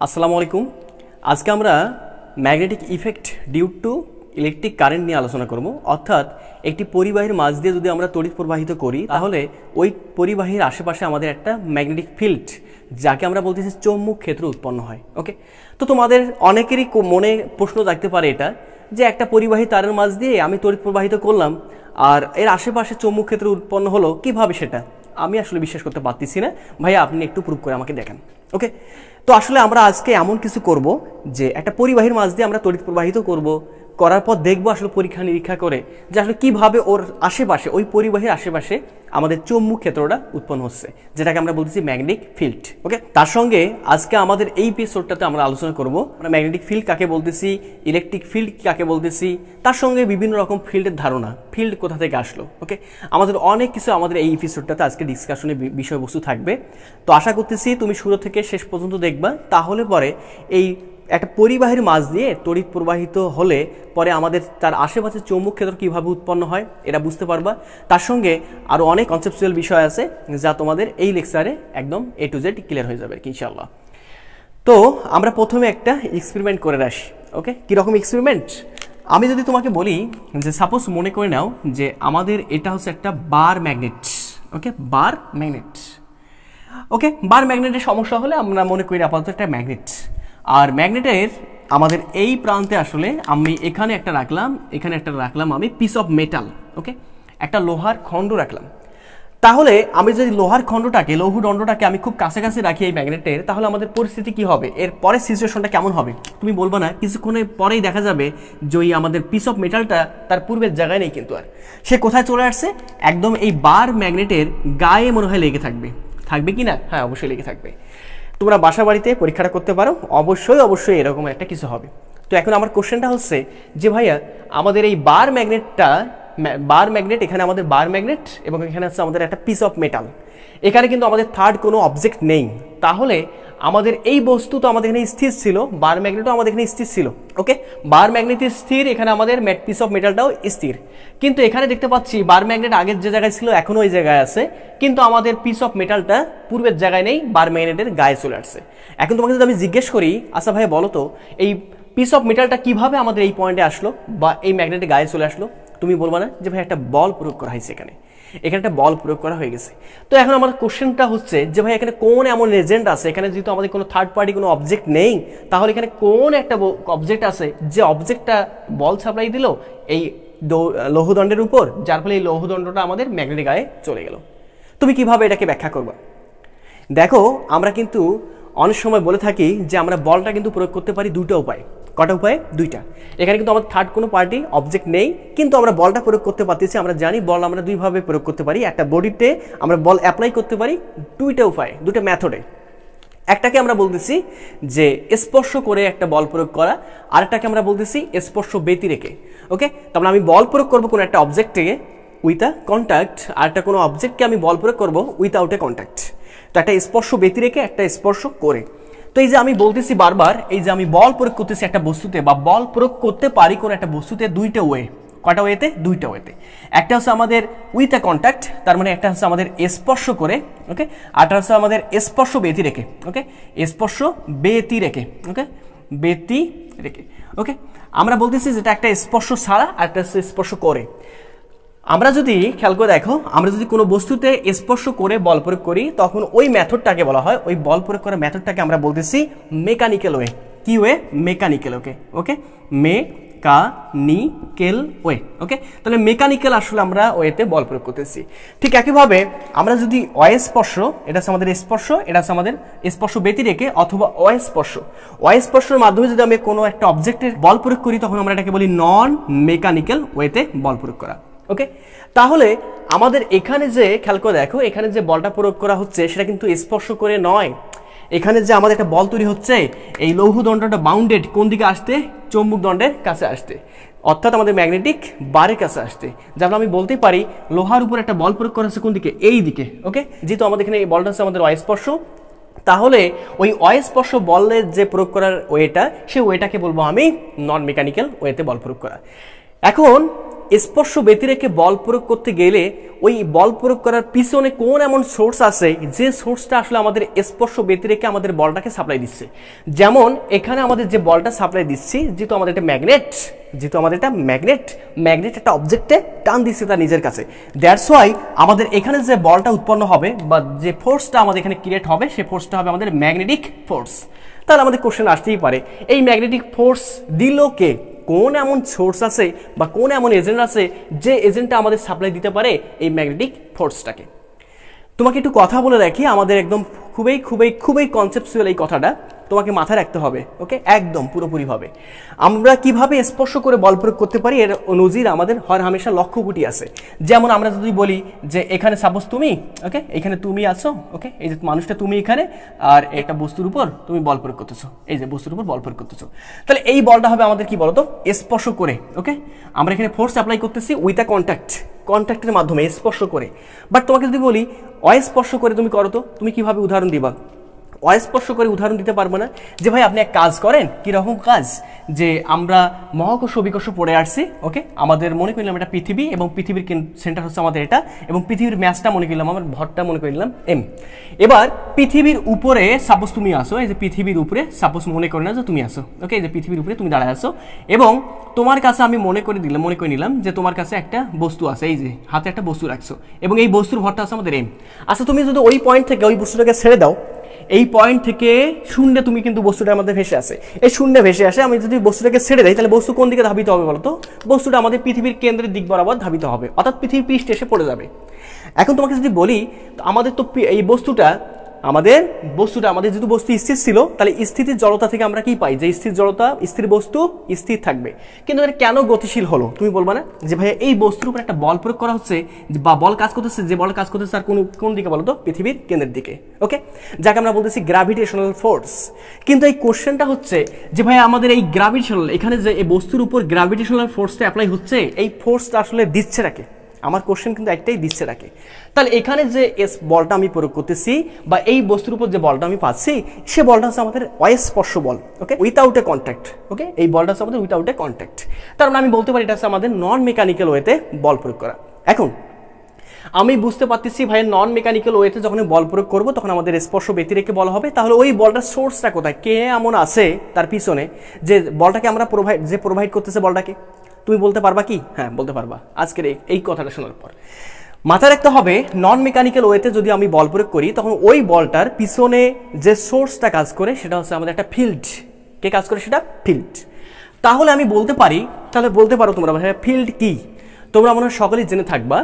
আসসালামু আলাইকুম। আজকে আমরা magnetic effect due to electric current নিয়ে আলোচনা করব। অর্থাৎ একটি পরিবাহীর মাঝ দিয়ে যদি আমরা তড়িৎ প্রবাহিত করি তাহলে ওই পরিবাহীর আশেপাশে আমাদের একটা ম্যাগনেটিক ফিল্ড, যাকে আমরা বলতেছি চৌম্বক ক্ষেত্র উৎপন্ন হয়। ওকে, তো তোমাদের অনেকেরই মনে প্রশ্ন থাকতে পারে এটা যে একটা পরিবাহী তারের মাঝ দিয়ে আমি তড়িৎ প্রবাহিত করলাম আর এর আশেপাশে চৌম্বক ক্ষেত্র উৎপন্ন হলো, কিভাবে সেটা আমি আসলে বিশ্বাস করতে পারতেছি না। ভাইয়া আপনি একটু প্রুভ করে আমাকে দেখান। ওকে, তো আসলে আমরা আজকে এমন কিছু করব যে একটা পরিবাহীর মাঝ দিয়ে আমরা তড়িৎ প্রবাহিত করার পর দেখবো আসলে পরীক্ষা নিরীক্ষা করে যে আসলে কীভাবে ওর আশেপাশে ওই পরিবাহীর আশেপাশে আমাদের চৌম্বক ক্ষেত্রটা উৎপন্ন হচ্ছে, যেটাকে আমরা বলতেছি ম্যাগনেটিক ফিল্ড। ওকে, তার সঙ্গে আজকে আমাদের এই এপিসোডটাতে আমরা আলোচনা করব আমরা ম্যাগনেটিক ফিল্ড কাকে বলতেছি, ইলেকট্রিক ফিল্ড কাকে বলতেছি, তার সঙ্গে বিভিন্ন রকম ফিল্ডের ধারণা, ফিল্ড কোথা থেকে আসলো। ওকে, আমাদের অনেক কিছু আমাদের এই এপিসোডটাতে আজকে ডিসকাশনের বিষয়বস্তু থাকবে। তো আশা করতেছি তুমি শুরু থেকে শেষ পর্যন্ত দেখবা, তাহলে পরে এই একটা পরিবাহীর মাঝ দিয়ে তড়িৎ প্রবাহিত হলে পরে আমাদের তার আশেপাশে চৌম্বক ক্ষেত্র কীভাবে উৎপন্ন হয় এটা বুঝতে পারবা। তার সঙ্গে আরও অনেক কনসেপচুয়াল বিষয় আছে যা তোমাদের এই লেকচারে একদম A to Z ক্লিয়ার হয়ে যাবে ইনশাআল্লাহ। তো আমরা প্রথমে একটা এক্সপেরিমেন্ট করে আসি। ওকে, কীরকম এক্সপেরিমেন্ট? আমি যদি তোমাকে বলি যে সাপোজ মনে করে নাও যে আমাদের এটা হচ্ছে একটা বার ম্যাগনেট। ওকে, বার ম্যাগনেট। ওকে, বার ম্যাগনেটের সমস্যা হলে আমরা মনে করি আপাতত একটা ম্যাগনেট, আর ম্যাগনেটের আমাদের এই প্রান্তে আসলে আমি এখানে একটা রাখলাম, এখানে একটা রাখলাম আমি পিস অফ মেটাল। ওকে, একটা লোহার খণ্ড রাখলাম। তাহলে আমি যদি লোহার খণ্ডটাকে, লৌহদণ্ডটাকে আমি খুব কাছাকাছি রাখি এই ম্যাগনেটের, তাহলে আমাদের পরিস্থিতি কি হবে, এর পরের সিচুয়েশনটা কেমন হবে তুমি বলবা না? কিছুক্ষণের পরেই দেখা যাবে যে ওই আমাদের পিস অফ মেটালটা তার পূর্বের জায়গায় নেই, কিন্তু আর সে কোথায় চলে আসছে, একদম এই বার ম্যাগনেটের গায়ে মনে হয় লেগে থাকবে। থাকবে কি না? হ্যাঁ, অবশ্যই লেগে থাকবে। তোমরা বাসা বাড়িতে পরীক্ষাটা করতে পারো, অবশ্যই এরকম একটা কিছু হবে। তো এখন আমার কোশ্চেনটা হচ্ছে যে ভাইয়া আমাদের এই বার ম্যাগনেট, এখানে আমাদের বার ম্যাগনেট এবং এখানে হচ্ছে আমাদের একটা পিস অফ মেটাল, এখানে কিন্তু আমাদের থার্ড কোনো অবজেক্ট নেই। তাহলে আমাদের এই বস্তু তো আমাদের এখানে স্থির ছিল, বার ম্যাগনেটও আমাদের এখানে স্থির ছিল। ওকে, বার ম্যাগনেট স্থির, এখানে আমাদের পিস অফ মেটালটাও স্থির। কিন্তু এখানে দেখতে পাচ্ছি বার ম্যাগনেট আগের যে জায়গায় ছিল এখনো ওই জায়গায় আছে, কিন্তু আমাদের পিস অফ মেটালটা পূর্বের জায়গায় নেই, বার ম্যাগনেটের গায়ে চলে আসছে। এখন তোমাকে যদি আমি জিজ্ঞেস করি, আচ্ছা ভাই বলো তো এই পিস অফ মেটালটা কিভাবে আমাদের এই পয়েন্টে আসলো বা এই ম্যাগনেটের গায়ে চলে আসলো, তুমি বলবা না যে ভাই একটা বল প্রয়োগ করা হয়েছে, এখানে একটা বল প্রয়োগ করা হয়ে গেছে। তো এখন আমার কোশ্চেনটা হচ্ছে যে ভাই এখানে কোন এমন এজেন্ট আছে, এখানে যেহেতু আমাদের কোনো থার্ড পার্টি কোনো অবজেক্ট নেই, তাহলে এখানে কোন একটা অবজেক্ট আছে যে অবজেক্টটা বল সাপ্লাই দিল এই লৌহদণ্ডের উপর, যার ফলে এই লৌহদণ্ডটা আমাদের ম্যাগনেটের গায়ে চলে গেল। তুমি কিভাবে এটাকে ব্যাখ্যা করবা? দেখো, আমরা কিন্তু অনেক সময় বলে থাকি যে আমরা বলটা কিন্তু প্রয়োগ করতে পারি দুটো উপায়। কটা উপায়? দুইটা। এখানে কিন্তু আমাদের থার্ড কোনো পার্টি অবজেক্ট নেই, কিন্তু আমরা বলটা প্রয়োগ করতে পারতেছি। আমরা জানি বল আমরা দুইভাবে প্রয়োগ করতে পারি, একটা বডিতে আমরা বল অ্যাপ্লাই করতে পারি দুইটা উপায়, দুটো মেথডে। একটাকে আমরা বলতেছি যে স্পর্শ করে একটা বল প্রয়োগ করা, আরেকটাকে আমরা বলতেছি স্পর্শ ব্যতি রেখে। ওকে, তারপরে আমি বল প্রয়োগ করবো কোনো একটা অবজেক্টে উইথ আ কন্ট্যাক্ট, আর একটা কোনো অবজেক্টকে আমি বল প্রয়োগ করবো উইথআউট এ কন্ট্যাক্ট। তো একটা স্পর্শ ব্যতি রেখে একটা স্পর্শ করে। তো এই যে আমি বলতেছি বারবার, এই যে আমি বল প্রয়োগ করতেছি একটা বস্তুতে বা বল প্রয়োগ করতে পারি কোনো একটা বস্তুতে দুইটা ওয়ে। কটা ওয়েতে? দুইটা ওয়েতে। একটা হচ্ছে আমাদের উইথ আ কন্ট্যাক্ট, তার মানে একটা হচ্ছে আমাদের স্পর্শ করে। ওকে, আরটা হচ্ছে আমাদের স্পর্শ ব্যতি রেখে। ওকে, স্পর্শ ব্যতি রেখে। ওকে, ব্যতি রেখে। ওকে, আমরা বলতেছি যেটা একটা স্পর্শ ছাড়া আর একটা হচ্ছে স্পর্শ করে। আমরা যদি খেয়াল করে দেখো, আমরা যদি কোনো বস্তুতে স্পর্শ করে বল প্রয়োগ করি তখন ওই মেথডটাকে বলা হয়, ওই বল প্রয়োগ করার মেথডটাকে আমরা বলতেছি মেকানিক্যাল ওয়ে। কি ওয়ে? মেকানিক্যাল। ওকে, ওকে, মেকানিক্যাল ওয়ে। ওকে, তাহলে মেকানিক্যাল আসলে আমরা ওয়েতে বল প্রয়োগ করতেছি। ঠিক একইভাবে আমরা যদি অস্পর্শ, এটা হচ্ছে আমাদের স্পর্শ, এটা হচ্ছে আমাদের স্পর্শ ব্যতি রেখে, অথবা অস্পর্শের মাধ্যমে যদি আমি কোনো একটা অবজেক্টের বল প্রয়োগ করি তখন আমরা এটাকে বলি নন মেকানিক্যাল ওয়েতে বল প্রয়োগ করা। ওকে, তাহলে আমাদের এখানে যে খেয়াল করে দেখো, এখানে যে বলটা প্রয়োগ করা হচ্ছে সেটা কিন্তু স্পর্শ করে নয়। এখানে যে আমাদের একটা বল তৈরি হচ্ছে, এই লৌহদণ্ডটা বাউন্ডেড কোন দিকে আসতে? চৌম্বক দণ্ডের কাছে আসতে, অর্থাৎ আমাদের ম্যাগনেটিক বারের কাছে আসতে। যেমন আমি বলতে পারি লোহার উপর একটা বল প্রয়োগ করা হচ্ছে কোন দিকে? এই দিকে। ওকে, যেহেতু আমাদের এখানে এই বলটা হচ্ছে আমাদের অস্পর্শ, তাহলে ওই অস্পর্শ বলের যে প্রয়োগ করার ওয়েটা, সেই ওয়েটাকে বলবো আমি নন মেকানিক্যাল ওয়েতে বল প্রয়োগ করা। এখন স্পর্শ ব্যতিরেকে বল প্রয়োগ করতে গেলে ওই বল প্রয়োগ করার পিছনে কোন এমন সোর্স আছে যে সোর্সটা আসলে আমাদের স্পর্শ ব্যতিরেকে আমাদের বলটাকে সাপ্লাই দিচ্ছে। যেমন এখানে আমাদের যে বলটা সাপ্লাই দিচ্ছি, যেহেতু আমাদের একটা ম্যাগনেট একটা অবজেক্টে টান দিচ্ছে তার নিজের কাছে, দ্যাটস ওয়াই আমাদের এখানে যে বলটা উৎপন্ন হবে বা যে ফোর্সটা আমাদের এখানে ক্রিয়েট হবে, সেই ফোর্সটা হবে আমাদের ম্যাগনেটিক ফোর্স। তাহলে আমাদের কোশ্চেন আসতেই পারে, এই ম্যাগনেটিক ফোর্স দিল কে? কোন এমন সোর্স আছে বা কোন এমন এজেন্ট আছে যে এজেন্টটা আমাদের সাপ্লাই দিতে পারে এই ম্যাগনেটিক ফোর্সটাকে? তোমাকে একটু কথা বলে রাখি, আমাদের একদম খুবই খুবই খুবই কনসেপচুয়াল এই কথাটা তোমাকে মাথায় রাখতে হবে, ওকে? একদম পুরোপুরিভাবে আমরা কিভাবে স্পর্শ করে বল প্রয়োগ করতে পারি এর নজির আমাদের হর হামেশা লক্ষ্য কোটি আছে। যেমন আমরা যদি বলি যে এখানে সাপোজ তুমি, ওকে, এখানে তুমি আছো, ওকে, এই যে মানুষটা তুমি এখানে, আর একটা বস্তুর উপর তুমি বল প্রয়োগ করতেছো, এই যে বস্তুর উপর বল প্রয়োগ করতেছো, তাহলে এই বলটা হবে আমাদের কি বলতো? স্পর্শ করে, ওকে? আমরা এখানে ফোর্স অ্যাপ্লাই করতেছি উইথ আ কন্ট্যাক্টের মাধ্যমে, স্পর্শ করে। বাট তোমাকে যদি বলি অস্পর্শ করে তুমি করো, তো তুমি কিভাবে উদাহরণ দিবা? অস্পর্শ করে উদাহরণ দিতে পারবো না যে ভাই আপনি এক কাজ করেন, কীরকম কাজ, যে আমরা মহাকর্ষ বিকর্ষ পড়ে আসছি, ওকে, আমাদের মনে করলাম এটা পৃথিবী এবং পৃথিবীর সেন্টার হচ্ছে আমাদের এটা, এবং পৃথিবীর ম্যাচটা মনে করলাম আমার ভরটা মনে করলাম এম। এবার পৃথিবীর উপরে সাপোজ তুমি আসো, এই যে পৃথিবীর উপরে সাপোজ মনে করে না যে তুমি আসো, ওকে, এই যে পৃথিবীর উপরে তুমি দাঁড়ায় আসো, এবং তোমার কাছে আমি মনে করে নিলাম যে তোমার কাছে একটা বস্তু আছে, এই যে হাতে একটা বস্তু রাখছো, এবং এই বস্তুর ভরটা আছে আমাদের এম। আচ্ছা, তুমি যদি ওই পয়েন্ট থেকে ওই বস্তুটাকে ছেড়ে দাও, এই পয়েন্ট থেকে শূন্যে তুমি কিন্তু বস্তুটা আমাদের ভেসে আসে, এই শূন্যে ভেসে আসে, আমি যদি বস্তুটাকে ছেড়ে দেই তাহলে বস্তু কোন দিকে ধাবিত হবে বলতো? বস্তুটা আমাদের পৃথিবীর কেন্দ্রের দিক বরাবর ধাবিত হবে, অর্থাৎ পৃথিবীর পৃষ্ঠে এসে পড়ে যাবে। এখন তোমাকে যদি বলি আমাদের তো এই বস্তুটা আমাদের যেহেতু বস্তু স্থির ছিল, তাহলে স্থিতির জড়তা থেকে আমরা কি পাই? যে স্থির জড়তা, স্থির বস্তু স্থির থাকবে, কিন্তু এটা কেন গতিশীল হলো? তুমি বলবা না যে ভাইয়া এই বস্তুর উপর একটা বল প্রয়োগ করা হচ্ছে বা বল কাজ করতেছে, যে বল কাজ করতেছে আর কোন দিকে বলতো? পৃথিবীর কেন্দ্রের দিকে, ওকে, যাকে আমরা বলতেছি গ্র্যাভিটেশনাল ফোর্স। কিন্তু এই কোশ্চেনটা হচ্ছে যে ভাইয়া আমাদের এই গ্র্যাভিটেশনাল, এখানে যে এই বস্তুর উপর গ্র্যাভিটেশনাল ফোর্সটা অ্যাপ্লাই হচ্ছে, এই ফোর্সটা আসলে দিচ্ছে রাখে? আমার কোশ্চেন কিন্তু একটাই, দিচ্ছে রাখে। তাহলে এখানে যে বলটা আমি প্রয়োগ করতেছি বা এই বস্তুর উপর যে বলটা আমি পাচ্ছি, সে বলটা হচ্ছে আমাদের অস্পর্শ বল, ওকে, উইথাউট এ কন্ট্যাক্ট, ওকে, এই বলটা হচ্ছে আমাদের উইথাউট এ কন্ট্যাক্ট। তার মানে আমি বলতে পারি এটা হচ্ছে আমাদের নন মেকানিক্যাল ওয়েতে বল প্রয়োগ করা। এখন আমি বুঝতে পারতেছি ভাই নন মেকানিক্যাল ওয়েতে যখন বল প্রয়োগ করবো তখন আমাদের স্পর্শ ব্যতিরেকে বলা হবে। তাহলে ওই বলটার সোর্সটা কোথায়? কে এমন আছে তার পিছনে যে বলটাকে আমরা প্রোভাইড করতেছে বলটাকে? তুমি বলতে পারবা কি? হ্যাঁ, বলতে পারবা আজকের এই কথাটা শোনার পর। মাথায় রাখতে হবে নন মেকানিক্যাল ওয়েতে যদি আমি বল প্রয়োগ করি তখন ওই বলটার পিছনে যে সোর্সটা কাজ করে সেটা হচ্ছে আমাদের একটা ফিল্ড। কে কাজ করে? সেটা ফিল্ড। তাহলে আমি বলতে পারি, তাহলে বলতে পারো তোমরা ফিল্ড কি? তোমরা মনে হয় সকলেই জেনে থাকবা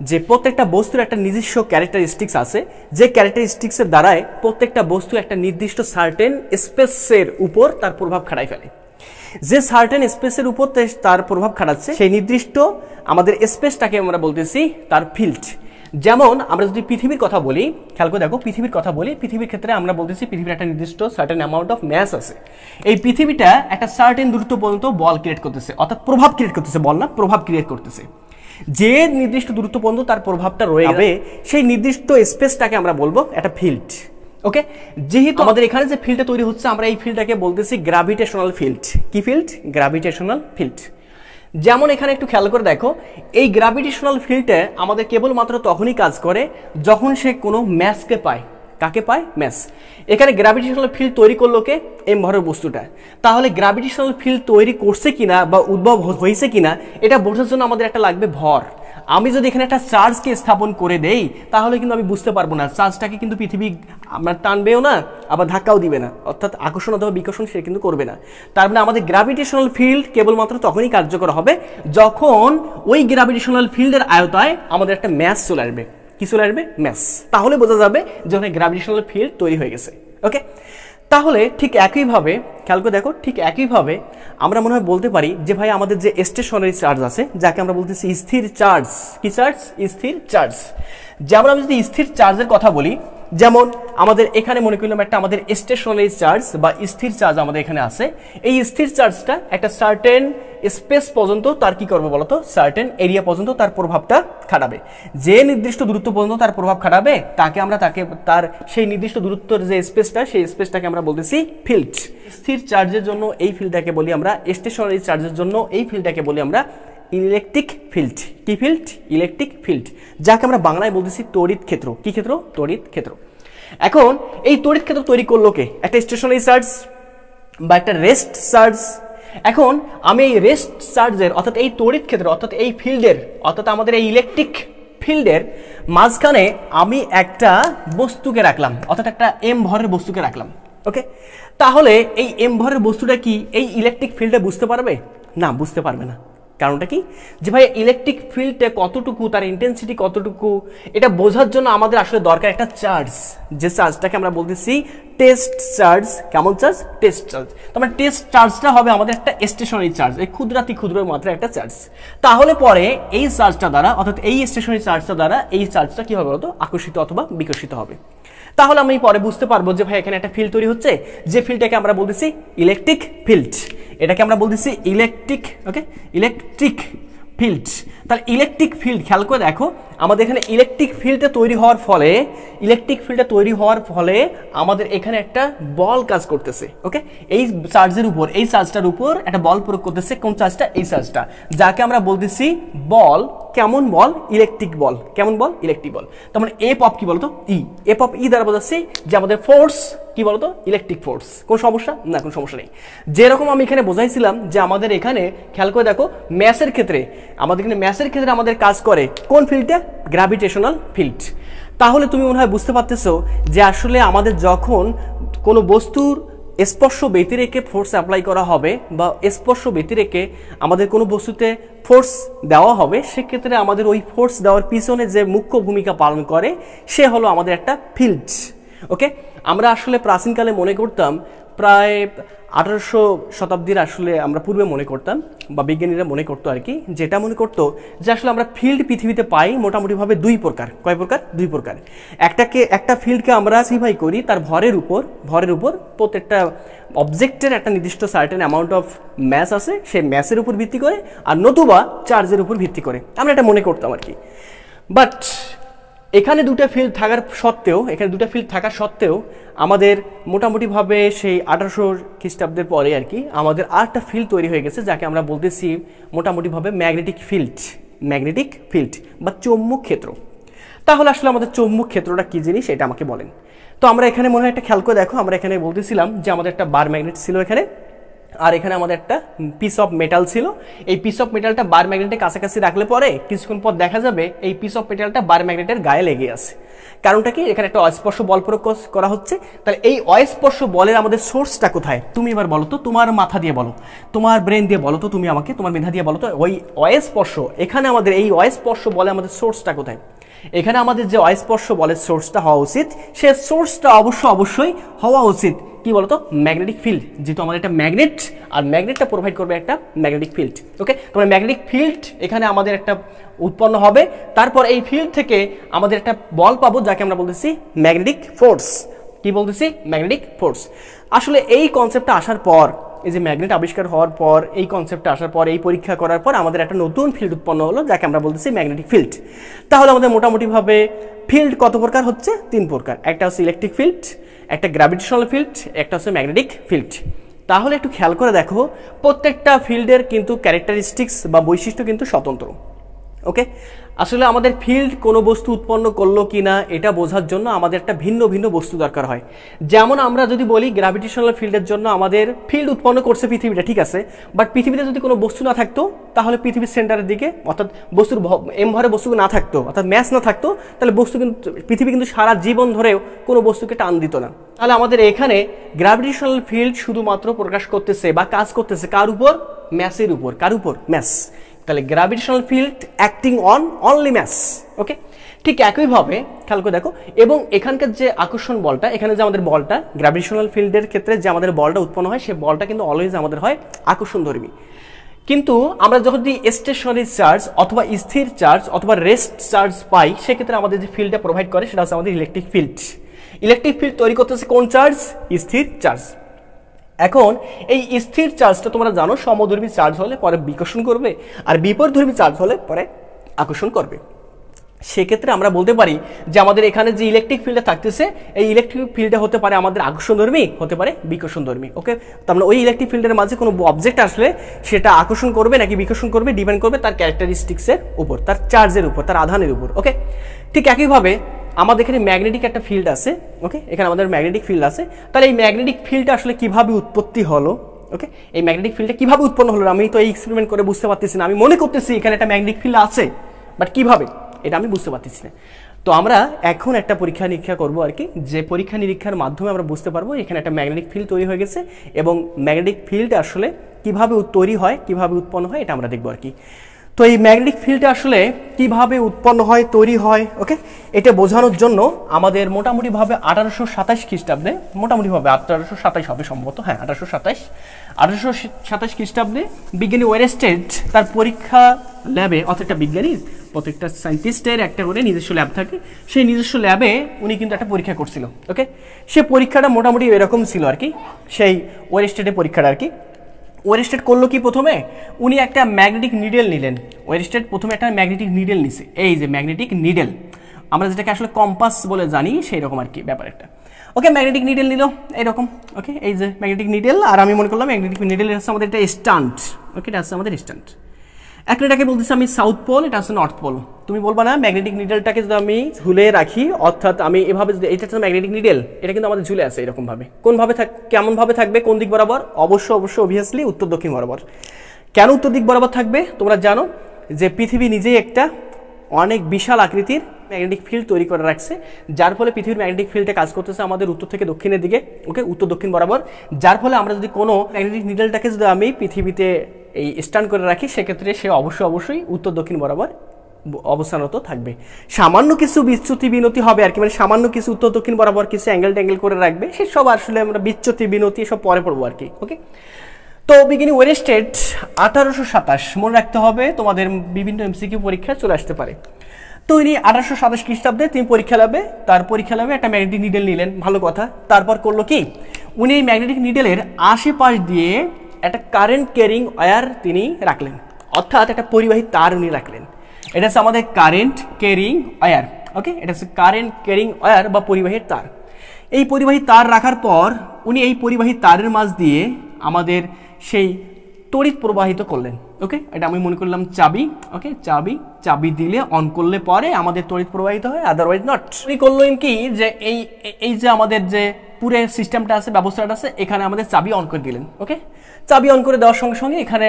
যে প্রত্যেকটা বস্তুর একটা নিজস্ব ক্যারেক্টারিস্টিক্স আছে, যে ক্যারেক্টারিস্টিক্সের দ্বারাই প্রত্যেকটা বস্তু একটা নির্দিষ্ট সার্টেন স্পেসের উপর তার প্রভাব খাটাই ফেলে। যে সার্টেন স্পেসের উপর তার প্রভাব খাটাচ্ছে সেই নির্দিষ্ট আমাদের স্পেসটাকে আমরা বলতেছি তার ফিল্ড। যেমন আমরা যদি পৃথিবীর কথা বলি, খেয়াল করে দেখো, পৃথিবীর কথা বলি, পৃথিবীর ক্ষেত্রে আমরা বলতেছি পৃথিবীর একটা নির্দিষ্ট সার্টেন অ্যামাউন্ট অফ ম্যাস আছে। এই পৃথিবীটা একটা সার্টেন দূরত্ব পর্যন্ত বল ক্রিয়েট করতেছে, অর্থাৎ প্রভাব ক্রিয়েট করতেছে, বল না, প্রভাব ক্রিয়েট করতেছে। যে নির্দিষ্ট দূরত্ব পর্যন্ত তার প্রভাবটা রয়ে যাবে সেই নির্দিষ্ট স্পেসটাকে আমরা বলবো একটা ফিল্ড, ওকে। যেহেতু আমাদের এখানে যে ফিল্ডটা তৈরি হচ্ছে আমরা এই ফিল্ডটাকে বলতেছি গ্র্যাভিটেশনাল ফিল্ড। কি ফিল্ড? Gravitational field. যেমন এখানে একটু খেয়াল করে দেখো, এই গ্র্যাভিটেশনাল ফিল্ডে আমাদের কেবলমাত্র তখনই কাজ করে যখন সে কোনো ম্যাসকে পায়। কাকে পায়? ম্যাস। এখানে গ্র্যাভিটেশনাল ফিল্ড তৈরি করলো কে? এম ভরের বস্তুটা। তাহলে গ্র্যাভিটেশনাল ফিল্ড তৈরি করছে কিনা বা উদ্ভব হয়েছে কিনা এটা বোঝার জন্য আমাদের একটা লাগবে ভর। আমি যদি এখানে একটা চার্জকে স্থাপন করে দেই তাহলে কিন্তু আমি বুঝতে পারবো না, চার্জটাকে কিন্তু পৃথিবী আমরা টানবেও না আবার ধাক্কাও দিবে না, অর্থাৎ আকর্ষণ অথবা বিকর্ষণ সে কিন্তু করবে না। তার মানে আমাদের গ্র্যাভিটেশনাল ফিল্ড কেবলমাত্র তখনই কার্যকর হবে যখন ওই গ্র্যাভিটেশনাল ফিল্ডের আয়তায় আমাদের একটা ম্যাস চলে আসবে। কি চলে আসবে? ম্যাস। তাহলে বোঝা যাবে যে ওখানে গ্র্যাভিটেশনাল ফিল্ড তৈরি হয়ে গেছে, ওকে। তাহলে ঠিক একইভাবে খেয়াল করে দেখো, ঠিক একইভাবে আমরা মনে হয় বলতে পারি যে ভাই আমাদের যে স্টেশনারি চার্জ আছে যাকে আমরা বলতেছি স্থির চার্জ। কি চার্জ? স্থির চার্জ। যেমন আমি যদি স্থির চার্জের কথা বলি, যেমন আমাদের এখানে মনে করলাম একটা আমাদের স্টেশনারি চার্জ বা স্থির চার্জ আমাদের এখানে আছে। এই স্থির চার্জটা একটা সার্টেন স্পেস পর্যন্ত তার কি করবে বলতো? সার্টেন এরিয়া পর্যন্ত তার প্রভাবটা খাটাবে। যে নির্দিষ্ট দূরত্ব পর্যন্ত তার প্রভাব খাটাবে তার সেই নির্দিষ্ট দূরত্বের যে স্পেসটা সেই স্পেসটাকে আমরা বলতেছি ফিল্ড। স্থির চার্জের জন্য এই ফিল্ডটাকে বলি আমরা, স্টেশনারি চার্জের জন্য এই ফিল্ডটাকে বলি আমরা ইলেকট্রিক ফিল্ড। কি ফিল্ড? ইলেকট্রিক ফিল্ড, যাকে আমরা বাংলায় বলতেছি তড়িৎ ক্ষেত্র। কি ক্ষেত্র? তড়িৎ ক্ষেত্র। এখন এই তড়িৎ ক্ষেত্র তৈরি করলো কে? একটা স্টেশনারি চার্জ বা একটা রেস্ট চার্জ। এখন আমি এই রেস্ট চার্জের অর্থাৎ এই তড়িৎ ক্ষেত্র অর্থাৎ এই ফিল্ডের অর্থাৎ আমাদের এই ইলেকট্রিক ফিল্ডের মাঝখানে আমি একটা বস্তুকে রাখলাম, অর্থাৎ একটা এম ভরের বস্তুকে রাখলাম। ওকে, তাহলে এই এম ভরের বস্তুটা কি এই ইলেকট্রিক ফিল্ডে বুঝতে পারবে? না, বুঝতে পারবে না। কারণটা কি? যে ভাই ইলেকট্রিক ফিল্ডে কতটুকু, তার ইন্টেন্সিটি কতটুকু, এটা বোঝার জন্য আমাদের আসলে দরকার একটা চার্জ, যে চার্জটাকে আমরা বলতেছি টেস্ট চার্জ। কেমন চার্জ? Test charge. তার টেস্ট চার্জটা হবে আমাদের একটা স্টেশনারি চার্জ, এই ক্ষুদ্রাতি ক্ষুদ্র মাত্রার একটা চার্জ। তাহলে পরে এই চার্জটা দ্বারা অর্থাৎ এই স্টেশনারি চার্জটা দ্বারা এই চার্জটা কি হবে বলতো? আকর্ষিত অথবা বিকর্ষিত হবে। তাহলে আমি পরে বুঝতে পারবো যে ভাই এখানে একটা ফিল্ড তৈরি হচ্ছে, যে ফিল্ডটাকে আমরা বলতেছি ইলেকট্রিক ফিল্ড। এটাকে আমরা বলতেছি ইলেকট্রিক, ওকে, ইলেকট্রিক ফিল্ড। তাহলে ইলেকট্রিক ফিল্ড খেয়াল করে দেখো, আমাদের এখানে ইলেকট্রিক ফিল্ডটা তৈরি হওয়ার ফলে আমাদের এখানে একটা বল কাজ করতেছে। ওকে, এই চার্জের উপর, এই চার্জটার উপর একটা বল প্রয়োগ করতেছে। কোন চার্জটা? এই চার্জটা, যাকে আমরা বলতেছি বল। কেমন বল? ইলেকট্রিক বল। কেমন বল? ইলেকট্রিক বল। তার মানে এফ অফ কি বলতো? ই। এফ অফ ই দ্বারা বোঝাচ্ছি যে আমাদের ফোর্স কি বলতো? Electric force. কোন সমস্যা? না, কোনো সমস্যা নেই। যেরকম আমি এখানে বোঝাইছিলাম যে আমাদের এখানে খেয়াল করে দেখো, ম্যাসের ক্ষেত্রে আমাদের কাজ করে কোন ফিল্ডটা? Gravitational field. তাহলে তুমি মনে হয় বুঝতে পারতেছো যে আসলে আমাদের যখন কোনো বস্তুর স্পর্শ ব্যতিরেকে ফোর্স অ্যাপ্লাই করা হবে বা স্পর্শ ব্যতিরেকে আমাদের কোনো বস্তুতে ফোর্স দেওয়া হবে, সেক্ষেত্রে আমাদের ওই ফোর্স দেওয়ার পিছনে যে মুখ্য ভূমিকা পালন করে সে হলো আমাদের একটা ফিল্ড। ওকে, আমরা আসলে প্রাচীনকালে মনে করতাম, প্রায় 1800 শতাব্দীর আসলে আমরা পূর্বে মনে করতাম বা বিজ্ঞানীরা মনে করতো আর কি, যেটা মনে করতো যে আসলে আমরা ফিল্ড পৃথিবীতে পাই মোটামুটিভাবে দুই প্রকার। কয় প্রকার? দুই প্রকার। একটা ফিল্ডকে আমরা সিফাই করি তার ভরের উপর প্রত্যেকটা অবজেক্টের একটা নির্দিষ্ট সার্টেন অ্যামাউন্ট অফ ম্যাস আছে, সেই ম্যাসের উপর ভিত্তি করে, আর নতুবা চার্জের উপর ভিত্তি করে আমরা এটা মনে করতাম আর কি। বাট এখানে দুটো ফিল্ড থাকার সত্ত্বেও আমাদের মোটামুটিভাবে সেই 1800 খ্রিস্টাব্দের পরে আর কি আমাদের আরেকটা ফিল্ড তৈরি হয়ে গেছে, যাকে আমরা বলতেছি মোটামুটিভাবে ম্যাগনেটিক ফিল্ড বা চৌম্বক ক্ষেত্র। তাহলে আসলে আমাদের চৌম্বক ক্ষেত্রটা কি জিনিস এটা আমাকে বলেন তো। আমরা এখানে মনে হয় একটা খেয়াল করে দেখো, আমরা এখানে বলতেছিলাম যে আমাদের একটা বার ম্যাগনেট ছিল এখানে, আর এখানে আমাদের একটা পিস অফ মেটাল ছিল। এই পিস অফ মেটালটা বার ম্যাগনেটের কাছাকাছি রাখলে পরে কিছুক্ষণ পর দেখা যাবে এই পিস অফ মেটালটা বার ম্যাগনেটের গায়ে লেগে আছে। কারণটা কি? এখানে একটা অস্পর্শ বল প্রয়োগ করা হচ্ছে। তাহলে এই অস্পর্শ বলের আমাদের সোর্সটা কোথায়? তুমি এবার বলো তো, তোমার মাথা দিয়ে বলো, তোমার ব্রেন দিয়ে বলো তো, তুমি আমাকে তোমার মেধা দিয়ে বলো তো, ওই অস্পর্শ এখানে আমাদের এই অস্পর্শ বলে আমাদের সোর্সটা কোথায়? এখানে আমাদের যে অস্পর্শ বলের সোর্সটা হওয়া উচিত, সে সোর্সটা অবশ্যই হওয়া উচিত কি বলতো? Magnetic field. যেহেতু আমাদের একটা ম্যাগনেট, আর ম্যাগনেটটা প্রোভাইড করবে একটা ম্যাগনেটিক ফিল্ড। ওকে, তোমার ম্যাগনেটিক ফিল্ড এখানে আমাদের একটা উৎপন্ন হবে, তারপর এই ফিল্ড থেকে আমাদের একটা বল পাবো, যাকে আমরা বলতেছি ম্যাগনেটিক ফোর্স। কি বলতেছি? Magnetic force. আসলে এই কনসেপ্টটা আসার পর, এই যে ম্যাগনেট আবিষ্কার হওয়ার পর, এই কনসেপ্টটা আসার পর, এই পরীক্ষা করার পর আমাদের একটা নতুন ফিল্ড উৎপন্ন হলো, যাকে আমরা বলতেছি ম্যাগনেটিক ফিল্ড। তাহলে আমাদের মোটামুটিভাবে ফিল্ড কত প্রকার হচ্ছে? 3 প্রকার। একটা হচ্ছে ইলেকট্রিক ফিল্ড, একটা গ্র্যাভিটেশনাল ফিল্ড, একটা হচ্ছে ম্যাগনেটিক ফিল্ড। তাহলে একটু খেয়াল করে দেখো, প্রত্যেকটা ফিল্ডের কিন্তু ক্যারেক্টারিস্টিক্স বা বৈশিষ্ট্য কিন্তু স্বতন্ত্র। ওকে, আসলে আমাদের ফিল্ড কোনো বস্তু উৎপন্ন করলো কিনা এটা বোঝার জন্য আমাদের একটা ভিন্ন ভিন্ন বস্তু দরকার হয়। যেমন আমরা যদি বলি গ্র্যাভিটেশনাল ফিল্ডের জন্য আমাদের ফিল্ড উৎপন্ন করছে পৃথিবীটা, ঠিক আছে, বাট পৃথিবীতে যদি কোনো বস্তু না থাকতো, তাহলে পৃথিবীর সেন্টারের দিকে অর্থাৎ বস্তুর এম ভরে বস্তু না থাকতো, অর্থাৎ ম্যাস না থাকতো, তাহলে পৃথিবী কিন্তু সারা জীবন ধরেও কোনো বস্তুকে টান দিত না। তাহলে আমাদের এখানে গ্র্যাভিটেশনাল ফিল্ড শুধুমাত্র প্রকাশ করতেছে বা কাজ করতেছে কার উপর? ম্যাসের উপর। কার উপর? ম্যাস। তাহলে gravitational field acting on only mass. Okay, ঠিক একইভাবে খেয়াল করে দেখো, এবং এখানকার যে আকর্ষণ বলটা, এখানে যে আমাদের বলটা গ্র্যাভিটেশনাল ফিল্ডের ক্ষেত্রে যে আমাদের বলটা উৎপন্ন হয়, সেই বলটা কিন্তু অলওয়েজ আমাদের হয় আকর্ষণধর্মী। কিন্তু আমরা যখন স্টেশনারি চার্জ অথবা স্থির চার্জ অথবা রেস্ট চার্জ পাই, সেক্ষেত্রে আমাদের যে ফিল্ডটা প্রোভাইড করে সেটা হচ্ছে আমাদের ইলেকট্রিক ফিল্ড। ইলেকট্রিক ফিল্ড তৈরি করতেছে কোন চার্জ? স্থির চার্জ। এখন এই স্থির চার্জটা তোমরা জানো সমধর্মী চার্জ হলে পরে বিকর্ষণ করবে, আর বিপরীতধর্মী চার্জ হলে পরে আকর্ষণ করবে। সেক্ষেত্রে আমরা বলতে পারি যে আমাদের এখানে যে ইলেকট্রিক ফিল্ডে থাকতেছে এই ইলেকট্রিক ফিল্ডে হতে পারে আমাদের আকর্ষণধর্মী, হতে পারে বিকর্ষণধর্মী। ওকে, তার মানে ওই ইলেকট্রিক ফিল্ডের মাঝে কোনো অবজেক্ট আসলে সেটা আকর্ষণ করবে নাকি বিকর্ষণ করবে ডিপেন্ড করবে তার ক্যারেক্টারিস্টিক্সের উপর, তার চার্জের উপর, তার আধানের উপর। ওকে, ঠিক একইভাবে আমাদের এখানে ম্যাগনেটিক একটা ফিল্ড আছে। ওকে, এখানে আমাদের ম্যাগনেটিক ফিল্ড আছে। তাহলে এই ম্যাগনেটিক ফিল্ডটা আসলে কিভাবে উৎপত্তি হলো? ওকে, এই ম্যাগনেটিক ফিল্ডটা কিভাবে উৎপন্ন হলো আমি তো এই এক্সপেরিমেন্ট করে বুঝতে পারতেছি না। আমি মনে করতেছি এখানে একটা ম্যাগনেটিক ফিল্ড আছে, বাট কিভাবে এটা আমি বুঝতে পারতেছি না। তো আমরা এখন একটা পরীক্ষা নিরীক্ষা করবো আর কি, যে পরীক্ষা নিরীক্ষার মাধ্যমে আমরা বুঝতে পারবো এখানে একটা ম্যাগনেটিক ফিল্ড তৈরি হয়ে গেছে এবং ম্যাগনেটিক ফিল্ড আসলে কিভাবে তৈরি হয়, কিভাবে উৎপন্ন হয় এটা আমরা দেখবো আর কি। তো এই ম্যাগনেটিক ফিল্ডটা আসলে কিভাবে উৎপন্ন হয়, তৈরি হয়, ওকে, এটা বোঝানোর জন্য আমাদের মোটামুটিভাবে 1827 খ্রিস্টাব্দে, মোটামুটিভাবে 1827 হবে সম্ভবত, হ্যাঁ 1827 খ্রিস্টাব্দে বিজ্ঞানী ওয়েরেস্টেড তার পরীক্ষা ল্যাবে, অর্থাৎ একটা বিজ্ঞানীর প্রত্যেকটা সায়েন্টিস্টের একটা করে নিজস্ব ল্যাব থাকে, সেই নিজস্ব ল্যাবে উনি কিন্তু একটা পরীক্ষা করছিল। ওকে, সে পরীক্ষাটা মোটামুটি এরকম ছিল আর কি, সেই ওয়েরেস্টেডের পরীক্ষাটা আর কি। ওয়েরেস্টেড করলো কি, প্রথমে উনি একটা ম্যাগনেটিক নিডেল নিলেন। ওয়েরেস্টেড প্রথমে একটা ম্যাগনেটিক নিডেল নিছে, এই যে ম্যাগনেটিক নিডেল, আমরা যেটাকে আসলে কম্পাস বলে জানি সেই রকম আর কি ব্যাপার একটা। ওকে, ম্যাগনেটিক নিডেল নিল এইরকম। ওকে, এই যে ম্যাগনেটিক নিডেল, আর আমি মনে করলাম ম্যাগনেটিক নিডেল হচ্ছে আমাদের এটা স্ট্যান্ড। ওকে, এটা হচ্ছে আমাদের স্ট্যান্ড। একটাকে বলতেছি আমি সাউথ পোল, এটা হচ্ছে নর্থ পোল। তুমি বলবা না ম্যাগনেটিক নিডেলটাকে যদি আমি ঝুলে রাখি, অর্থাৎ আমি এভাবে, এটা হচ্ছে ম্যাগনেটিক নিডেল, এটা কিন্তু আমাদের ঝুলে আছে এরকম ভাবে। কোন ভাবে কেমন ভাবে থাকবে, কোন দিক বরাবর? অবশ্যই অবভিয়াসলি উত্তর দক্ষিণ বরাবর। কেন উত্তর দিক বরাবর থাকবে? তোমরা জানো যে পৃথিবী নিজেই একটা অনেক বিশাল আকৃতির ম্যাগনেটিক ফিল্ড তৈরি করে রাখছে, যার ফলে পৃথিবীর ম্যাগনেটিক ফিল্ডে কাজ করতেছে আমাদের উত্তর থেকে দক্ষিণের দিকে। ওকে, উত্তর দক্ষিণ বরাবর, যার ফলে আমরা যদি কোনো ম্যাগনেটিক নিডেলটাকে যদি আমি পৃথিবীতে এই স্ট্যান্ড করে রাখি, সেক্ষেত্রে সে অবশ্যই উত্তর দক্ষিণ বরাবর অবস্থানরত থাকবে। সামান্য কিছু বিচ্যুতি বিনতি হবে আর কি, মানে সামান্য কিছু উত্তর দক্ষিণ বরাবর কিছু অ্যাঙ্গেল ট্যাঙ্গেল করে রাখবে, সে সব আসলে আমরা বিচ্যুতি বিনতি সব পরে পড়বো আর কি। ওকে, তো বিজ্ঞানী ওয়েরেস্টেড 1827, মনে রাখতে হবে তোমাদের বিভিন্ন এমসিকিউ পরীক্ষা চলে আসতে পারে। তো উনি 1827 খ্রিস্টাব্দে তিনি পরীক্ষা ল্যাবে একটা ম্যাগনেটিক নিডেল নিলেন, ভালো কথা। তারপর করলো কি, উনি এই ম্যাগনেটিক নিডেলের আশেপাশ দিয়ে একটা কারেন্ট ক্যারিং ওয়্যার তিনি রাখলেন, অর্থাৎ একটা পরিবাহী তার উনি রাখলেন। এটা হচ্ছে আমাদের কারেন্ট ক্যারিং ওয়্যার। ওকে, এটা হচ্ছে কারেন্ট ক্যারিং ওয়্যার বা পরিবাহীর তার। এই পরিবাহী তার রাখার পর উনি এই পরিবাহী তারের মাঝ দিয়ে আমাদের সেই তড়িৎ প্রবাহিত করলেন। ওকে, এটা আমি মনে করলাম চাবি। ওকে, চাবি দিলে অন করলে পরে আমাদের তড়িৎ প্রবাহিত হয়, আদারওয়াইজ নট। উনি করলেন কি, যে এই যে আমাদের যে পুরো সিস্টেমটা আছে, ব্যবস্থাটা আছে, এখানে আমাদের চাবি অন করে দিলেন। ওকে, চাবি অন করে দেওয়ার সঙ্গে সঙ্গে এখানে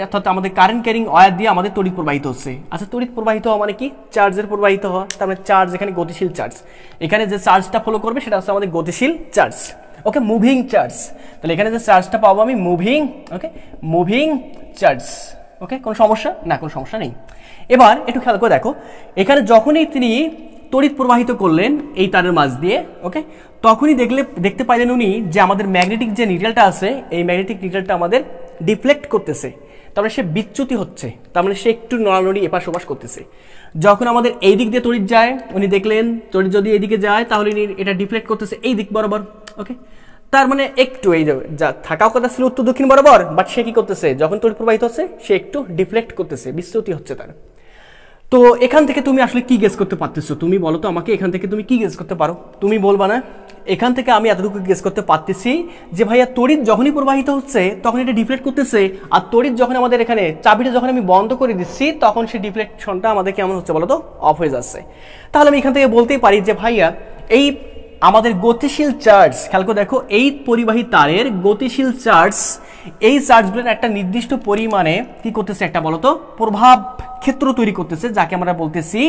অর্থাৎ আমাদের কারেন্ট ক্যারিং ওয়্যার দিয়ে আমাদের তড়িৎ প্রবাহিত হচ্ছে। আচ্ছা, তড়িৎ প্রবাহিত হওয়া মানে কি? চার্জের প্রবাহিত হওয়া। তার মানে চার্জ, এখানে গতিশীল চার্জ, এখানে যে চার্জটা ফলো করবে সেটা হচ্ছে আমাদের গতিশীল চার্জ। ওকে, মুভিং চার্জ। তাহলে এখানে যে চার্জটা পাবো আমি মুভিং। ওকে, মুভিং চার্জ। ওকে, কোনো সমস্যা না? কোনো সমস্যা নেই। এবার একটু খেয়াল করে দেখো, এখানে যখনই তিনি তড়িৎ প্রবাহিত করলেন এই তারের মাঝ দিয়ে, ওকে, তখনই দেখতে পাইলেন উনি যে আমাদের ম্যাগনেটিক যে নিডেলটা আছে, এই ম্যাগনেটিক নিডেলটা আমাদের ডিফ্লেক্ট করতেছে, তার মানে সে বিচ্যুতি হচ্ছে, তার মানে সে একটু নড়ানড়ি এপাশ ওপাশ করতেছে। যখন আমাদের এই দিক দিয়ে তড়িৎ যায়, উনি দেখলেন তড়িৎ যদি এইদিকে যায় তাহলে এটা ডিফ্লেক্ট করতেছে এই দিক বরাবর। ওকে, তার মানে একটু এই যা থাকাও কথা ছিল উত্তর দক্ষিণ বরাবর, বাট সে কি করতেছে, যখন তড়িৎ প্রবাহিত হচ্ছে সে একটু ডিফ্লেক্ট করতেছে, বিচ্যুতি হচ্ছে তার। তো এখান থেকে তুমি আসলে কি গেস করতে পারতেছো? তুমি বলো তো আমাকে, এখান থেকে তুমি কি গেস করতে পারো? তুমি বলবা না? এখান থেকে আমি এতটুকু গেস করতে পারতেছি যে ভাইয়া তড়িৎ যখনই প্রবাহিত হচ্ছে তখন এটা ডিফ্লেক্ট করতেছে, আর তড়িৎ যখন আমাদের এখানে চাবিটা যখন আমি বন্ধ করে দিচ্ছি তখন সেই ডিফ্লেকশনটা আমাদের কেমন হচ্ছে বলো তো? অফ হয়ে যাচ্ছে। তাহলে আমি এখান থেকে বলতেই পারি যে ভাইয়া এই আমাদের গতিশীল চার্জ, খেয়াল করে দেখো, এই পরিবাহী তারের গতিশীল চার্জ, এই চার্জগুলোর একটা নির্দিষ্ট পরিমাণে কি করতেছে, একটা বলতো প্রভাব ক্ষেত্র তৈরি করতেছে, যাকে আমরা বলতেছি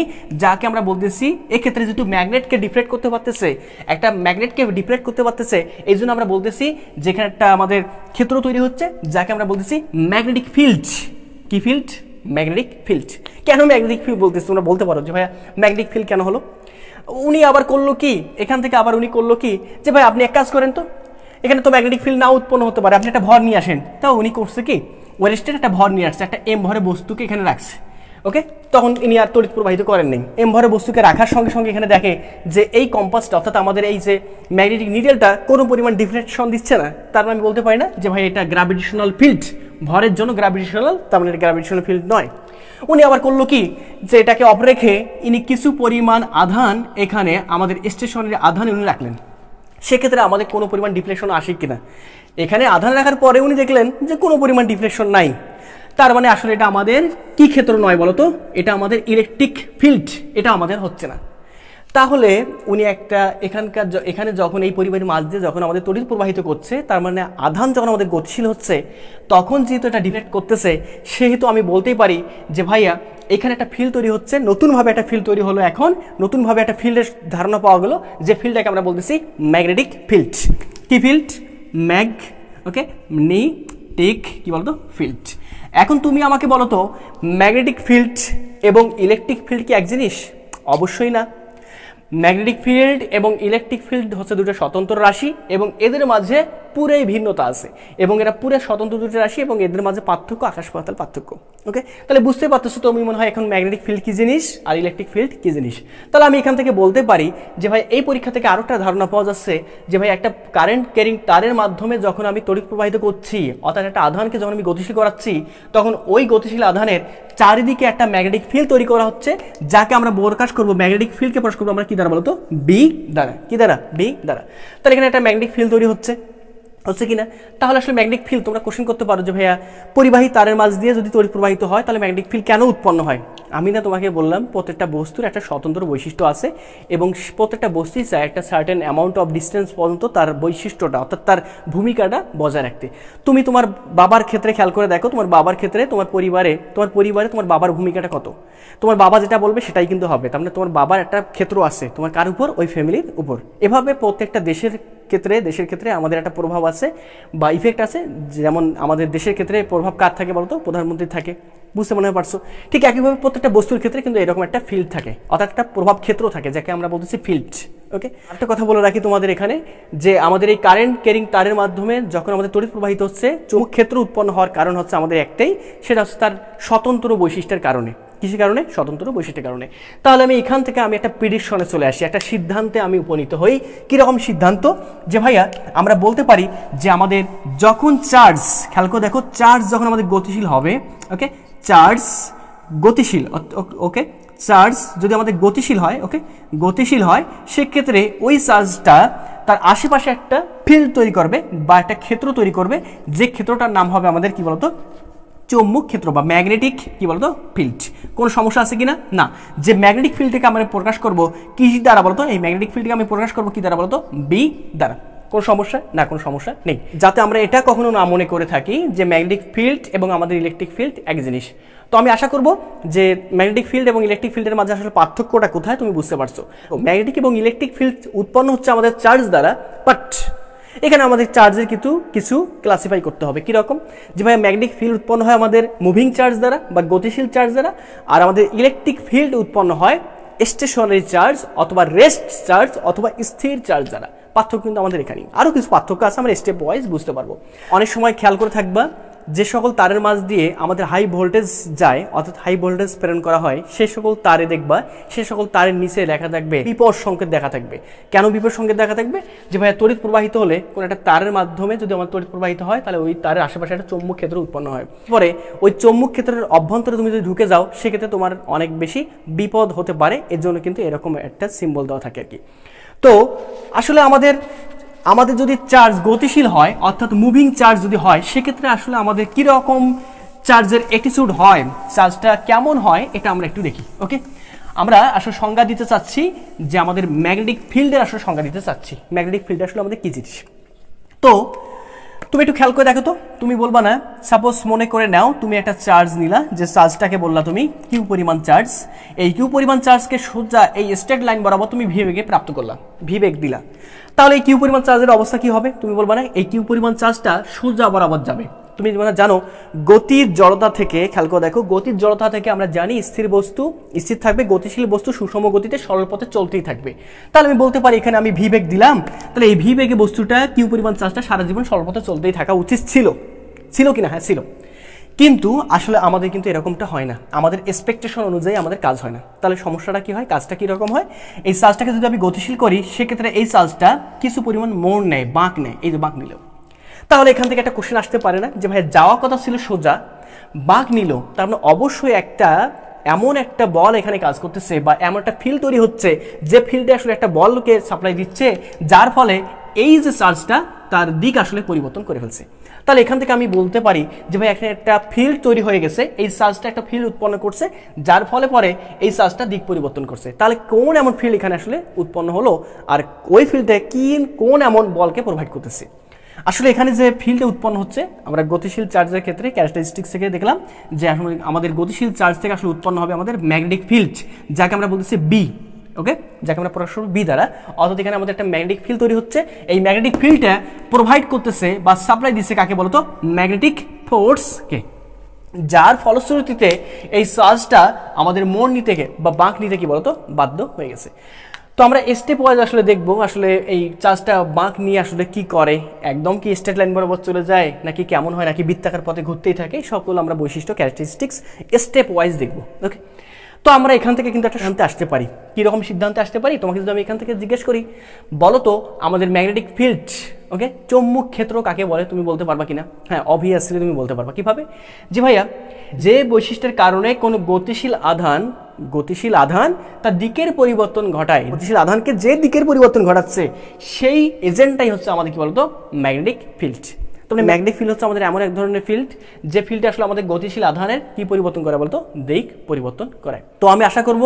এক্ষেত্রে যেহেতু ম্যাগনেটকে ডিফ্লেক্ট করতে পারতেছে, একটা ম্যাগনেটকে ডিফ্লেক্ট করতে পারতেছে, এই জন্য আমরা বলতেছি যেখানে একটা আমাদের ক্ষেত্র তৈরি হচ্ছে, যাকে আমরা বলতেছি ম্যাগনেটিক ফিল্ড। কি ফিল্ড? Magnetic field. কেন ম্যাগনেটিক ফিল্ড বলতেছি? তোমরা বলতে পারো যে ভাইয়া ম্যাগনেটিক ফিল্ড কেন হলো? উনি আবার করলো কি, এখান থেকে আবার উনি করলো কি, যে ভাই আপনি এক কাজ করেন তো, এখানে তো ম্যাগনেটিক ফিল্ড না উৎপন্ন হতে পারে, আপনি একটা ভর নিয়ে আসেন। তাও উনি করছে কি, ওয়েরেস্টেড একটা ভর নিয়ে আসছে, একটা এম ভরে বস্তুকে এখানে রাখছে। ওকে, তখন ইনি আর তড়িৎ প্রবাহিত করেন নাই। এম ভরে বস্তুকে রাখার সঙ্গে সঙ্গে এখানে দেখে যে এই কম্পাসটা, অর্থাৎ আমাদের এই যে ম্যাগনেটিক নিডেলটা কোনো পরিমাণ ডিফ্লেকশন দিচ্ছে না, তার মানে আমি বলতে পারি না যে ভাই এটা গ্র্যাভিটেশনাল ফিল্ড, ভরের জন্য গ্র্যাভিটেশনাল, তার মানে এটা গ্র্যাভিটেশনাল ফিল্ড নয়। উনি আবার করলো কি, যে এটাকে অফ রেখে ইনি কিছু পরিমাণ আধান এখানে আমাদের স্টেশনের আধান উনি রাখলেন। সেক্ষেত্রে আমাদের কোনো পরিমাণ ডিফ্লেকশন আসে কিনা, এখানে আধান রাখার পরে উনি দেখলেন যে কোনো পরিমাণ ডিফ্লেকশন নাই। তার মানে আসলে এটা আমাদের কি ক্ষেত্র নয় বলতো, এটা আমাদের ইলেকট্রিক ফিল্ড, এটা আমাদের হচ্ছে না। তাহলে উনি একটা এখানে যখন এই পরিবাহীর মাঝ দিয়ে যখন আমাদের তড়িৎ প্রবাহিত করছে, তার মানে আধান যখন আমাদের গতিশীল হচ্ছে, তখন যেহেতু এটা ডিফ্লেক্ট করতেছে, সেহেতু আমি বলতেই পারি যে ভাইয়া এখানে একটা ফিল্ড তৈরি হচ্ছে, নতুনভাবে একটা ফিল্ড তৈরি হলো, এখন নতুনভাবে একটা ফিল্ডের ধারণা পাওয়া গেল, যে ফিল্ডটাকে আমরা বলতেছি ম্যাগনেটিক ফিল্ড। কি ফিল্ড? ম্যাগনেটিক কি বলতো ফিল্ড। এখন তুমি আমাকে বলো তো, ম্যাগনেটিক ফিল্ড এবং ইলেকট্রিক ফিল্ড কি এক জিনিস? অবশ্যই না। ম্যাগনেটিক ফিল্ড এবং ইলেকট্রিক ফিল্ড হচ্ছে দুটো স্বতন্ত্র রাশি, এবং এদের মাঝে পুরাই ভিন্নতা আছে, এবং এরা পুরো স্বতন্ত্র দুটো রাশি, এবং এদের মাঝে পার্থক্য আকাশ পাতাল পার্থক্য। ওকে, তাহলে বুঝতে পারতেছো তুমি মনে হয় এখন ম্যাগনেটিক ফিল্ড কি জিনিস আর ইলেকট্রিক ফিল্ড কি জিনিস। তাহলে আমি এখান থেকে বলতে পারি যে ভাই এই পরীক্ষা থেকে আরো একটা ধারণা পাওয়া যাচ্ছে যে ভাই একটা কারেন্ট ক্যারিং তারের মাধ্যমে যখন আমি তড়িৎ প্রবাহিত করছি, অর্থাৎ একটা আধানকে যখন আমি গতিশীল করাচ্ছি, তখন ওই গতিশীল আধানের চারিদিকে একটা ম্যাগনেটিক ফিল্ড তৈরি করা হচ্ছে, যাকে আমরা প্রকাশ করবো, ম্যাগনেটিক ফিল্ডকে প্রকাশ করবো আমরা কি দ্বারা বলতো? বি দ্বারা। কি দ্বারা? বি দ্বারা। তাহলে এখানে একটা ম্যাগনেটিক ফিল্ড তৈরি হচ্ছে কিনা? তাহলে আসলে ম্যাগনেটিক ফিল্ড তোমরা কোশ্চেন করতে পারো যে ভাইয়া পরিবাহী তারের মাঝ দিয়ে যদি তড়িৎ প্রবাহিত হয়, তাহলে ম্যাগনেটিক ফিল্ড কেন উৎপন্ন হয়? আমি না তোমাকে বললাম প্রত্যেকটা বস্তুর একটা স্বতন্ত্র বৈশিষ্ট্য আছে, এবং প্রত্যেকটা বস্তুই চায় একটা সার্টেন অ্যামাউন্ট অফ ডিস্টেন্স পর্যন্ত তার বৈশিষ্ট্যটা, অর্থাৎ তার ভূমিকাটা বজায় রাখতে। তুমি তোমার বাবার ক্ষেত্রে খেয়াল করে দেখো, তোমার বাবার ক্ষেত্রে তোমার পরিবারে তোমার বাবার ভূমিকাটা কত? তোমার বাবা যেটা বলবে সেটাই কিন্তু হবে। তার মানে তোমার বাবার একটা ক্ষেত্র আছে, তোমার কার উপর? ওই ফ্যামিলির উপর। এভাবে প্রত্যেকটা দেশের ক্ষেত্রে আমাদের একটা প্রভাব আছে বা ইফেক্ট আছে। যেমন আমাদের দেশের ক্ষেত্রে প্রভাব কার থাকে বলতো? প্রধানমন্ত্রী থাকে। বুঝতে মনে পারছো? ঠিক একইভাবে প্রত্যেকটা বস্তুর ক্ষেত্রে কিন্তু এরকম একটা ফিল্ড থাকে, অর্থাৎ একটা প্রভাব ক্ষেত্র থাকে, যাকে আমরা বলতেছি ফিল্ড। ওকে, একটা কথা বলে রাখি তোমাদের এখানে, যে আমাদের এই কারেন্ট ক্যারিং তারের মাধ্যমে যখন আমাদের তড়িৎ প্রবাহিত হচ্ছে, চৌম্বক ক্ষেত্র উৎপন্ন হওয়ার কারণ হচ্ছে আমাদের একটাই, সেটা হচ্ছে তার স্বতন্ত্র বৈশিষ্ট্যের কারণে। কিসের কারণে? স্বতন্ত্র বৈশিষ্ট্যের কারণে। তাহলে আমি এখান থেকে আমি একটা প্রেডিকশনে চলে আসি, একটা সিদ্ধান্তে আমি উপনীত হই। কীরকম সিদ্ধান্ত? যে ভাইয়া আমরা বলতে পারি যে আমাদের যখন চার্জ, খেয়াল করে দেখো, চার্জ যখন আমাদের গতিশীল হবে, ওকে, চার্জ গতিশীল, ওকে, চার্জ যদি আমাদের গতিশীল হয়, ওকে, গতিশীল হয়, সেক্ষেত্রে ওই চার্জটা তার আশেপাশে একটা ফিল্ড তৈরি করবে বা একটা ক্ষেত্র তৈরি করবে, যে ক্ষেত্রটার নাম হবে আমাদের কি বলতো? চৌম্বক ক্ষেত্র বা ম্যাগনেটিক কি বলতো ফিল্ড। কোনো সমস্যা আছে কিনা? না। যে ম্যাগনেটিক ফিল্ডটাকে আমরা প্রকাশ করব কি দ্বারা বলতো? এই ম্যাগনেটিক ফিল্ডকে আমি প্রকাশ করব কি দ্বারা বলতো? বি দ্বারা। কোনো সমস্যা? না, কোনো সমস্যা নেই। যাতে আমরা এটা কখনো না মনে করে থাকি যে ম্যাগনেটিক ফিল্ড এবং আমাদের ইলেকট্রিক ফিল্ড এক জিনিস। তো আমি আশা করব যে ম্যাগনেটিক ফিল্ড এবং ইলেকট্রিক ফিল্ডের মাঝে আসলে পার্থক্যটা কোথায় তুমি বুঝতে পারছো। ম্যাগনেটিক এবং ইলেকট্রিক ফিল্ড উৎপন্ন হচ্ছে আমাদের চার্জ দ্বারা, বাট এখানে আমাদের চার্জের কিছু ক্লাসিফাই করতে হবে। কীরকম? যে ভাই ম্যাগনেটিক ফিল্ড উৎপন্ন হয় আমাদের মুভিং চার্জ দ্বারা বা গতিশীল চার্জ দ্বারা, আর আমাদের ইলেকট্রিক ফিল্ড উৎপন্ন হয় স্টেশনারি চার্জ অথবা রেস্ট চার্জ অথবা স্থির চার্জ দ্বারা। পার্থক্য কিন্তু আমাদের এখানেই। আরও কিছু পার্থক্য আছে, আমরা স্টেপ ওয়াইজ বুঝতে পারবো। অনেক সময় খেয়াল করে থাকবা, যে সকল তারের মাঝ দিয়ে আমাদের হাই ভোল্টেজ যায়, অর্থাৎ হাই ভোল্টেজ প্রেরণ করা হয়, সে সকল তারে দেখবা, সে সকল তারের নিচে লেখা থাকবে বিপদ সংকেত দেখা থাকবে। কেন বিপদ সংকেত দেখা থাকবে? যে ভাইয়া তড়িৎ প্রবাহিত হলে কোনো একটা তারের মাধ্যমে যদি আমার তড়িৎ প্রবাহিত হয়, তাহলে ওই তারের আশেপাশে একটা চৌম্বক ক্ষেত্র উৎপন্ন হয়। পরে ওই চৌম্বক ক্ষেত্রের অভ্যন্তরে তুমি যদি ঢুকে যাও, সেক্ষেত্রে তোমার অনেক বেশি বিপদ হতে পারে। এর জন্য কিন্তু এরকম একটা সিম্বল দেওয়া থাকে আর কি। তো আসলে আমাদের যদি চার্জ গতিশীল হয়, অর্থাৎ মুভিং চার্জ যদি হয়, সেক্ষেত্রে আসলে আমাদের কীরকম চার্জের অ্যাটিটিউড হয়, চার্জটা কেমন হয়, এটা আমরা একটু দেখি। ওকে, আমরা আসলে সংজ্ঞা দিতে চাচ্ছি যে আমাদের ম্যাগনেটিক ফিল্ডের আসলে সংজ্ঞা দিতে চাচ্ছি। ম্যাগনেটিক ফিল্ড আসলে আমাদের কী জিনিস। তো তুমি একটু খেয়াল করে দেখো তো, তুমি বলবা না, সাপোজ মনে করে নাও তুমি একটা চার্জ নিলা, যে চার্জটাকে বললা তুমি কিউ পরিমাণ চার্জ। এই কিউ পরিমাণ চার্জকে সোজা এই স্ট্রেট লাইন বরাবর তুমি ভি বেগে প্রাপ্ত করলা, ভি বেগ দিলা। তাহলে এই কিউ পরিমাণ চার্জের অবস্থা কি হবে? তুমি বলবা না, এই কিউ পরিমাণ চার্জটা সোজা বরাবর যাবে। তুমি জানো গতির জড়তা থেকে, খেয়াল করে দেখো, গতির জড়তা থেকে আমরা জানি স্থির বস্তু স্থির থাকবে, গতিশীল বস্তু সুষম গতিতে সরল পথে চলতেই থাকবে। তাহলে আমি বলতে পারি এখানে আমি ভি বেগ দিলাম, তাহলে এই ভি বেগে বস্তুটা কিউ পরিমাণ চার্জটা সারা জীবন সরল পথে চলতেই থাকা উচিত ছিল কিনা? হ্যাঁ ছিল। কিন্তু আসলে আমাদের কিন্তু এরকমটা হয় না, আমাদের এক্সপেকটেশন অনুযায়ী আমাদের কাজ হয় না। তাহলে সমস্যাটা কি হয়? কাজটা কীরকম হয়? এই চার্জটাকে যদি আমি গতিশীল করি, সেক্ষেত্রে এই চার্জটা কিছু পরিমাণ মোড় নেয়, বাঁক নেয়, এই যে বাঁক নিলেও। তাহলে এখান থেকে একটা কোশ্চেন আসতে পারে না যে ভাই যাওয়া কথা ছিল সোজা, বাঁক নিল, তার মানে অবশ্যই এমন একটা বল এখানে কাজ করতেছে বা এমন একটা ফিল্ড তৈরি হচ্ছে যে ফিল্ডে আসলে একটা বলকে সাপ্লাই দিচ্ছে, যার ফলে এই যে চার্জটা তার দিক আসলে পরিবর্তন করে ফেলছে। তাহলে এখান থেকে আমি বলতে পারি যে ভাই এখানে একটা ফিল্ড তৈরি হয়ে গেছে, এই চার্জটা একটা ফিল্ড উৎপন্ন করছে, যার ফলে পরে এই চার্জটা দিক পরিবর্তন করছে। তাহলে কোন এমন ফিল্ড এখানে আসলে উৎপন্ন হলো, আর ওই ফিল্ডে কোন এমন বলকে প্রোভাইড করতেছে। আসলে এখানে যে ফিল্ডে উৎপন্ন হচ্ছে, আমরা গতিশীল চার্জের ক্ষেত্রে ক্যারেক্টারিস্টিক্স থেকে দেখলাম যে আসলে আমাদের গতিশীল চার্জ থেকে আসলে উৎপন্ন হবে আমাদের ম্যাগনেটিক ফিল্ড, যাকে আমরা বলতেছি বি। ওকে, যাকে আমরা প্রকাশ করব বি দ্বারা। অর্থাৎ এখানে আমাদের একটা ম্যাগনেটিক ফিল্ড তৈরি হচ্ছে, এই ম্যাগনেটিক ফিল্ডটা প্রোভাইড করতেছে বা সাপ্লাই দিচ্ছে কাকে বলতো, ম্যাগনেটিক ফোর্সকে, যার ফলশ্রুতিতে এই চার্জটা আমাদের মোড় নিতে বা বাঁক নিতে কি বলতো বাধ্য হয়ে গেছে। তো আমরা স্টেপ ওয়াইজ আসলে দেখবো আসলে এই চার্জটা বাঁক নিয়ে আসলে কি করে, একদম কি স্ট্রেট লাইন বরাবর চলে যায় নাকি কেমন হয়, নাকি বৃত্তাকার পথে ঘুরতেই থাকে, সকল আমরা বৈশিষ্ট্য ক্যারেক্টারিস্টিক্স স্টেপ ওয়াইজ দেখবো। ওকে, তো আমরা এখান থেকে কিন্তু একটা সিদ্ধান্তে আসতে পারি। কীরকম সিদ্ধান্তে আসতে পারি, তোমাকে যদি আমি এখান থেকে জিজ্ঞেস করি বলো তো আমাদের ম্যাগনেটিক ফিল্ড, ওকে, চৌম্বক ক্ষেত্র কাকে বলে, তুমি বলতে পারবা কিনা? হ্যাঁ, অবভিয়াসলি তুমি বলতে পারবা। কিভাবে? যে ভাইয়া যে বৈশিষ্ট্যের কারণে কোনো গতিশীল আধান তার দিকের পরিবর্তন ঘটায়, গতিশীল আধানকে যে দিকের পরিবর্তন ঘটাচ্ছে সেই এজেন্টটাই হচ্ছে আমাদের কি বলতো ম্যাগনেটিক ফিল্ড। তবে ম্যাগনেটিক ফিল্ড হচ্ছে আমাদের এমন এক ধরনের ফিল্ড যে ফিল্ডে আসলে আমাদের গতিশীল আধানের কি পরিবর্তন করে বলতো, দিক পরিবর্তন করে। তো আমি আশা করব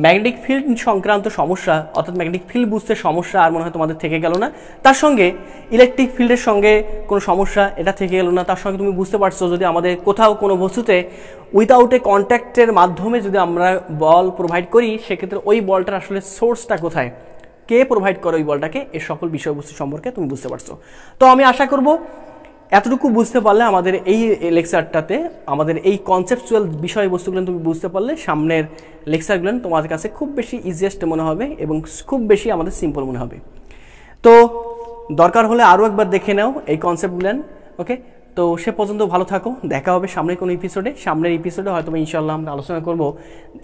ম্যাগনেটিক ফিল্ড সংক্রান্ত সমস্যা, অর্থাৎ ম্যাগনেটিক ফিল্ড বুঝতে সমস্যা আর মনে হয় তোমাদের থেকে গেল না, তার সঙ্গে ইলেকট্রিক ফিল্ডের সঙ্গে কোনো সমস্যা এটা থেকে গেল না, তার সঙ্গে তুমি বুঝতে পারছো যদি আমাদের কোথাও কোনো বস্তুতে উইথাউট এ কন্ট্যাক্টের মাধ্যমে যদি আমরা বল প্রোভাইড করি, সেক্ষেত্রে ওই বলটার আসলে সোর্সটা কোথায়, কে প্রোভাইড করে ওই বলটাকে, এর সকল বিষয়বস্তু সম্পর্কে তুমি বুঝতে পারছো। তো আমি আশা করব এতটুকু বুঝতে পারলে আমাদের এই লেকচারটাতে আমাদের এই কনসেপচুয়াল বিষয়বস্তুগুলো তুমি বুঝতে পারলে সামনের লেকচারগুলো তোমাদের কাছে খুব বেশি ইজিয়েস্ট মনে হবে এবং খুব বেশি আমাদের সিম্পল মনে হবে। তো দরকার হলে আরও একবার দেখে নাও এই কনসেপ্টগুলো। ওকে, তো সে পর্যন্ত ভালো থাকো, দেখা হবে সামনের কোনো এপিসোডে। সামনের এপিসোডে হয়তো ইনশাল্লাহ আমরা আলোচনা করব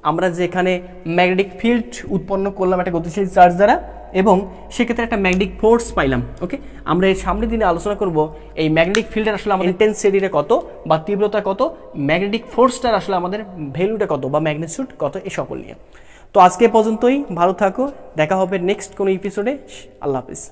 আমরা যে এখানে ম্যাগনেটিক ফিল্ড উৎপন্ন করলাম একটা গতিশীল চার্জ দ্বারা, এবং সেক্ষেত্রে একটা ম্যাগনেটিক ফোর্স পাইলাম। ওকে, আমরা এর সামনের দিনে আলোচনা করব এই ম্যাগনেটিক ফিল্ডের আসলে আমাদের ইন্টেন্সিটিটা কত বা তীব্রতা কত, ম্যাগনেটিক ফোর্সটার আসলে আমাদের ভ্যালুটা কত বা ম্যাগনিটিউড কত, এই সকল নিয়ে। তো আজকে পর্যন্তই, ভালো থাকো, দেখা হবে নেক্সট কোনো এপিসোডে। আল্লাহ হাফিজ।